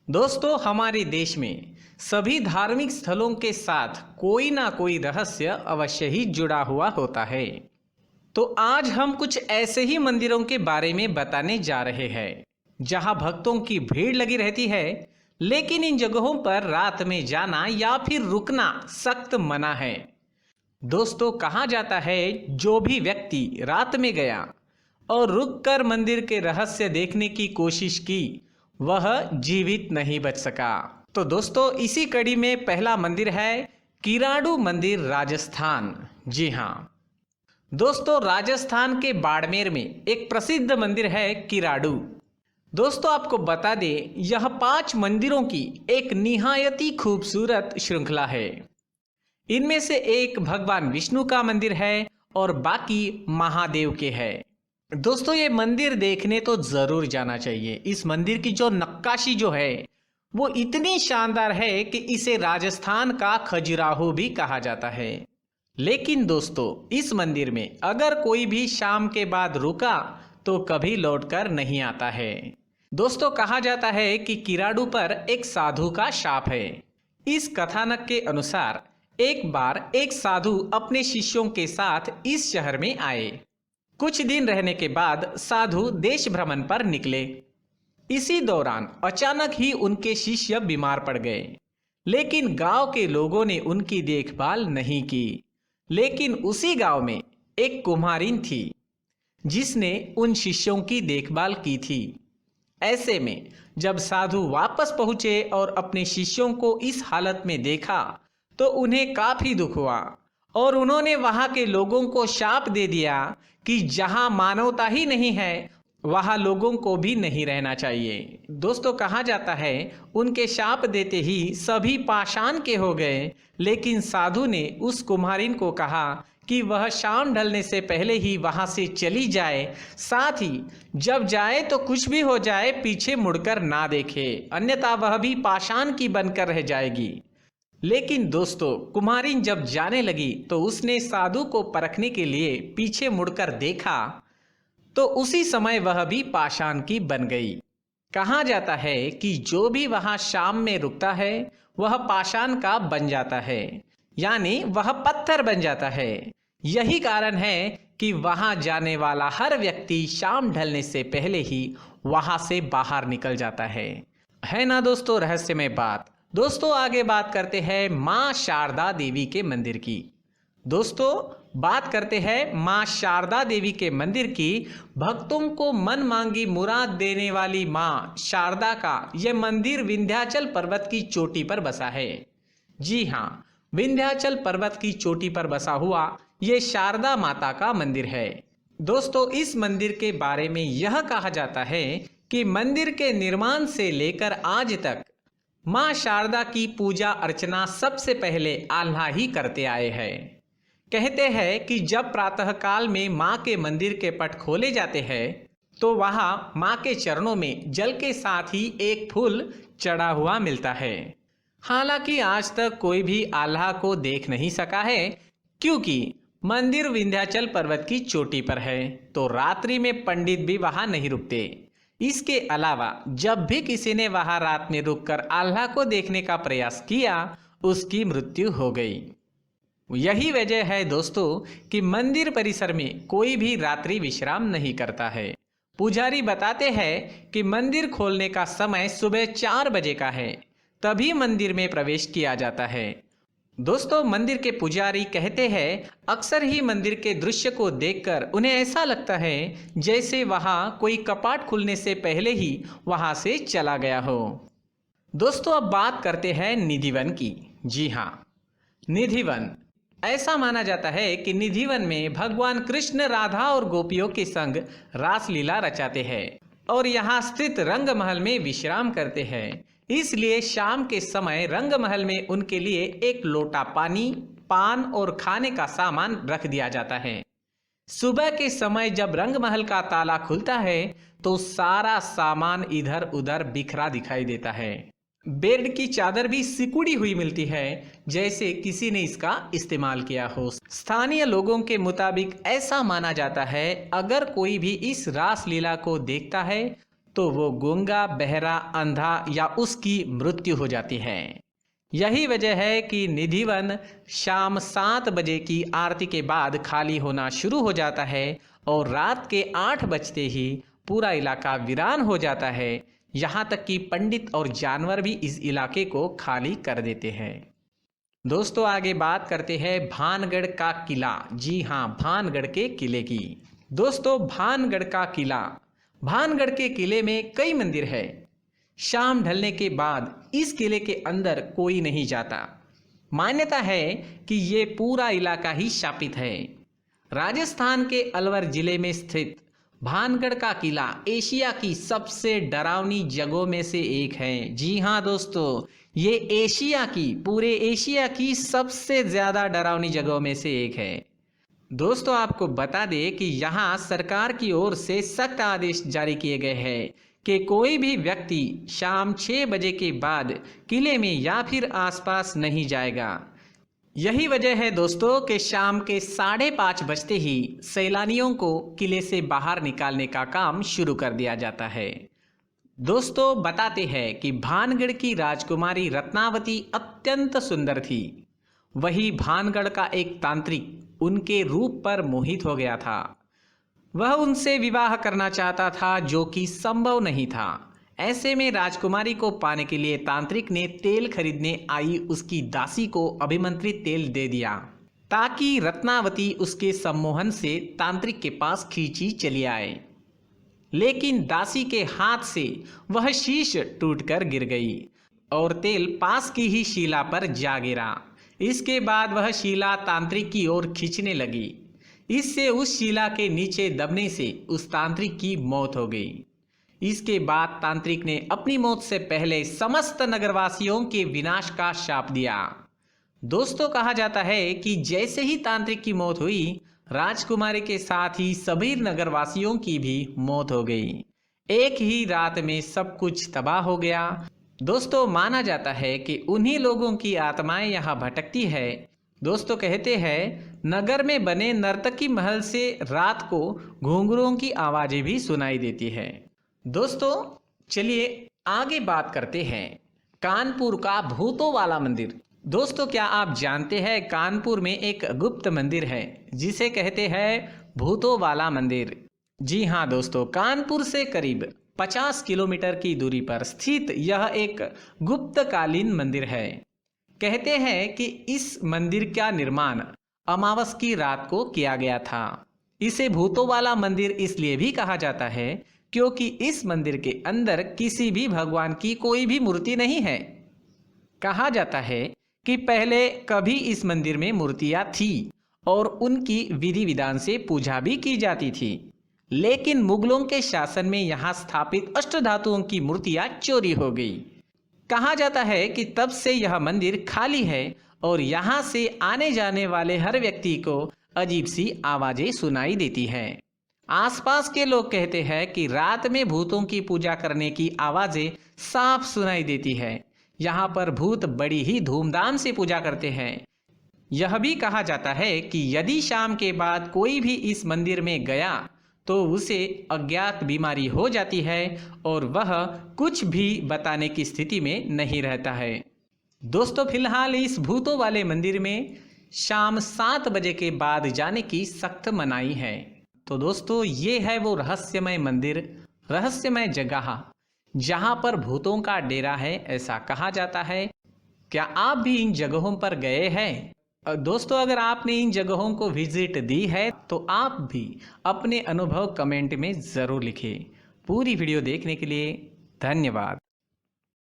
दोस्तों, हमारे देश में सभी धार्मिक स्थलों के साथ कोई ना कोई रहस्य अवश्य ही जुड़ा हुआ होता है। तो आज हम कुछ ऐसे ही मंदिरों के बारे में बताने जा रहे हैं जहां भक्तों की भीड़ लगी रहती है, लेकिन इन जगहों पर रात में जाना या फिर रुकना सख्त मना है। दोस्तों, कहा जाता है जो भी व्यक्ति रात में गया और रुककर मंदिर के रहस्य देखने की कोशिश की वह जीवित नहीं बच सका। तो दोस्तों, इसी कड़ी में पहला मंदिर है किराडू मंदिर, राजस्थान। जी हाँ दोस्तों, राजस्थान के बाड़मेर में एक प्रसिद्ध मंदिर है किराडू। दोस्तों, आपको बता दें, यह 5 मंदिरों की एक निहायती खूबसूरत श्रृंखला है। इनमें से एक भगवान विष्णु का मंदिर है और बाकी महादेव के हैं। दोस्तों, ये मंदिर देखने तो जरूर जाना चाहिए। इस मंदिर की जो नक्काशी जो है वो इतनी शानदार है कि इसे राजस्थान का खजुराहो भी कहा जाता है। लेकिन दोस्तों, इस मंदिर में अगर कोई भी शाम के बाद रुका तो कभी लौटकर नहीं आता है। दोस्तों, कहा जाता है कि किराडू पर एक साधु का शाप है। इस कथानक के अनुसार एक बार एक साधु अपने शिष्यों के साथ इस शहर में आए। कुछ दिन रहने के बाद साधु देश भ्रमण पर निकले। इसी दौरान अचानक ही उनके शिष्य बीमार पड़ गए, लेकिन गांव के लोगों ने उनकी देखभाल नहीं की। लेकिन उसी गांव में एक कुम्हारिन थी जिसने उन शिष्यों की देखभाल की थी। ऐसे में जब साधु वापस पहुंचे और अपने शिष्यों को इस हालत में देखा तो उन्हें काफी दुख हुआ और उन्होंने वहां के लोगों को शाप दे दिया कि जहां मानवता ही नहीं है वहां लोगों को भी नहीं रहना चाहिए। दोस्तों, कहा जाता है उनके शाप देते ही सभी पाषाण के हो गए, लेकिन साधु ने उस कुम्हारिन को कहा कि वह शाम ढलने से पहले ही वहां से चली जाए, साथ ही जब जाए तो कुछ भी हो जाए पीछे मुड़कर ना देखे, अन्यथा वह भी पाषाण की बनकर रह जाएगी। लेकिन दोस्तों, कुम्हारिन जब जाने लगी तो उसने साधु को परखने के लिए पीछे मुड़कर देखा तो उसी समय वह भी पाषाण की बन गई। कहा जाता है कि जो भी वहां शाम में रुकता है वह पाषाण का बन जाता है, यानी वह पत्थर बन जाता है। यही कारण है कि वहां जाने वाला हर व्यक्ति शाम ढलने से पहले ही वहां से बाहर निकल जाता है ना दोस्तों, रहस्यमय बात। दोस्तों, आगे बात करते हैं मां शारदा देवी के मंदिर की। दोस्तों, बात करते हैं मां शारदा देवी के मंदिर की। भक्तों को मन मांगी मुराद देने वाली मां शारदा का यह मंदिर विंध्याचल पर्वत की चोटी पर बसा है। जी हाँ, विंध्याचल पर्वत की चोटी पर बसा हुआ यह शारदा माता का मंदिर है। दोस्तों, इस मंदिर के बारे में यह कहा जाता है कि मंदिर के निर्माण से लेकर आज तक मां शारदा की पूजा अर्चना सबसे पहले आल्हा ही करते आए हैं। कहते हैं कि जब प्रातः काल में मां के मंदिर के पट खोले जाते हैं तो वहां मां के चरणों में जल के साथ ही एक फूल चढ़ा हुआ मिलता है। हालांकि आज तक कोई भी आल्हा को देख नहीं सका है, क्योंकि मंदिर विंध्याचल पर्वत की चोटी पर है, तो रात्रि में पंडित भी वहां नहीं रुकते। इसके अलावा जब भी किसी ने वहां रात में रुककर आल्हा को देखने का प्रयास किया उसकी मृत्यु हो गई। यही वजह है दोस्तों कि मंदिर परिसर में कोई भी रात्रि विश्राम नहीं करता है। पुजारी बताते हैं कि मंदिर खोलने का समय सुबह 4 बजे का है, तभी मंदिर में प्रवेश किया जाता है। दोस्तों, मंदिर के पुजारी कहते हैं अक्सर ही मंदिर के दृश्य को देखकर उन्हें ऐसा लगता है जैसे वहां कोई कपाट खुलने से पहले ही वहां से चला गया हो। दोस्तों, अब बात करते हैं निधिवन की। जी हाँ, निधिवन। ऐसा माना जाता है कि निधिवन में भगवान कृष्ण राधा और गोपियों के संग रासलीला रचाते हैं और यहाँ स्थित रंग महल में विश्राम करते हैं। इसलिए शाम के समय रंग महल में उनके लिए एक लोटा पानी, पान और खाने का सामान रख दिया जाता है। सुबह के समय जब रंग महल का ताला खुलता है तो सारा सामान इधर उधर बिखरा दिखाई देता है। बेड की चादर भी सिकुड़ी हुई मिलती है, जैसे किसी ने इसका इस्तेमाल किया हो। स्थानीय लोगों के मुताबिक ऐसा माना जाता है अगर कोई भी इस रासलीला को देखता है तो वो गूंगा, बहरा, अंधा या उसकी मृत्यु हो जाती है। यही वजह है कि निधिवन शाम 7 बजे की आरती के बाद खाली होना शुरू हो जाता है और रात के 8 बजते ही पूरा इलाका वीरान हो जाता है। यहाँ तक कि पंडित और जानवर भी इस इलाके को खाली कर देते हैं। दोस्तों आगे बात करते हैं भानगढ़ का किला। जी हाँ, भानगढ़ के किले की। दोस्तों भानगढ़ का किला, भानगढ़ के किले में कई मंदिर है। शाम ढलने के बाद इस किले के अंदर कोई नहीं जाता। मान्यता है कि ये पूरा इलाका ही शापित है। राजस्थान के अलवर जिले में स्थित भानगढ़ का किला एशिया की सबसे डरावनी जगहों में से एक है। जी हाँ दोस्तों, ये एशिया की, पूरे एशिया की सबसे ज़्यादा डरावनी जगहों में से एक है। दोस्तों आपको बता दें कि यहाँ सरकार की ओर से सख्त आदेश जारी किए गए हैं कि कोई भी व्यक्ति शाम 6 बजे के बाद किले में या फिर आसपास नहीं जाएगा। यही वजह है दोस्तों कि शाम के 5:30 बजते ही सैलानियों को किले से बाहर निकालने का काम शुरू कर दिया जाता है। दोस्तों बताते हैं कि भानगढ़ की राजकुमारी रत्नावती अत्यंत सुंदर थी। वही भानगढ़ का एक तांत्रिक उनके रूप पर मोहित हो गया था। वह उनसे विवाह करना चाहता था, जो कि संभव नहीं था। ऐसे में राजकुमारी को पाने के लिए तांत्रिक ने तेल खरीदने आई उसकी दासी को अभिमंत्रित तेल दे दिया, ताकि रत्नावती उसके सम्मोहन से तांत्रिक के पास खींची चली आए। लेकिन दासी के हाथ से वह शीश टूटकर गिर गई और तेल पास की ही शिला पर जा गिरा। इसके बाद वह शिला तांत्रिक की ओर खींचने लगी। इससे उस शिला के नीचे दबने से उस तांत्रिक की मौत हो गई। इसके बाद तांत्रिक ने अपनी मौत से पहले समस्त नगरवासियों के विनाश का शाप दिया। दोस्तों कहा जाता है कि जैसे ही तांत्रिक की मौत हुई, राजकुमारी के साथ ही सभी नगरवासियों की भी मौत हो गई। एक ही रात में सब कुछ तबाह हो गया। दोस्तों माना जाता है कि उन्हीं लोगों की आत्माएं यहाँ भटकती है। दोस्तों कहते हैं नगर में बने नर्तकी महल से रात को घुंघरुओं की आवाजें भी सुनाई देती है। दोस्तों चलिए आगे बात करते हैं कानपुर का भूतों वाला मंदिर। दोस्तों क्या आप जानते हैं कानपुर में एक गुप्त मंदिर है जिसे कहते हैं भूतों वाला मंदिर। जी हाँ दोस्तों, कानपुर से करीब 50 किलोमीटर की दूरी पर स्थित यह एक गुप्तकालीन मंदिर है। कहते हैं कि इस मंदिर का निर्माण अमावस की रात को किया गया था। इसे भूतों वाला मंदिर इसलिए भी कहा जाता है क्योंकि इस मंदिर के अंदर किसी भी भगवान की कोई भी मूर्ति नहीं है। कहा जाता है कि पहले कभी इस मंदिर में मूर्तियां थी और उनकी विधि विधान से पूजा भी की जाती थी, लेकिन मुगलों के शासन में यहाँ स्थापित अष्टधातुओं की मूर्तियां चोरी हो गई। कहा जाता है कि तब से यह मंदिर खाली है और यहाँ से आने जाने वाले हर व्यक्ति को अजीब सी आवाजें सुनाई देती हैं। आसपास के लोग कहते हैं कि रात में भूतों की पूजा करने की आवाजें साफ सुनाई देती है। यहाँ पर भूत बड़ी ही धूमधाम से पूजा करते हैं। यह भी कहा जाता है कि यदि शाम के बाद कोई भी इस मंदिर में गया तो उसे अज्ञात बीमारी हो जाती है और वह कुछ भी बताने की स्थिति में नहीं रहता है। दोस्तों फिलहाल इस भूतों वाले मंदिर में शाम 7 बजे के बाद जाने की सख्त मनाही है। तो दोस्तों ये है वो रहस्यमय मंदिर, रहस्यमय जगह जहाँ पर भूतों का डेरा है, ऐसा कहा जाता है। क्या आप भी इन जगहों पर गए हैं? दोस्तों अगर आपने इन जगहों को विजिट दी है तो आप भी अपने अनुभव कमेंट में ज़रूर लिखें। पूरी वीडियो देखने के लिए धन्यवाद।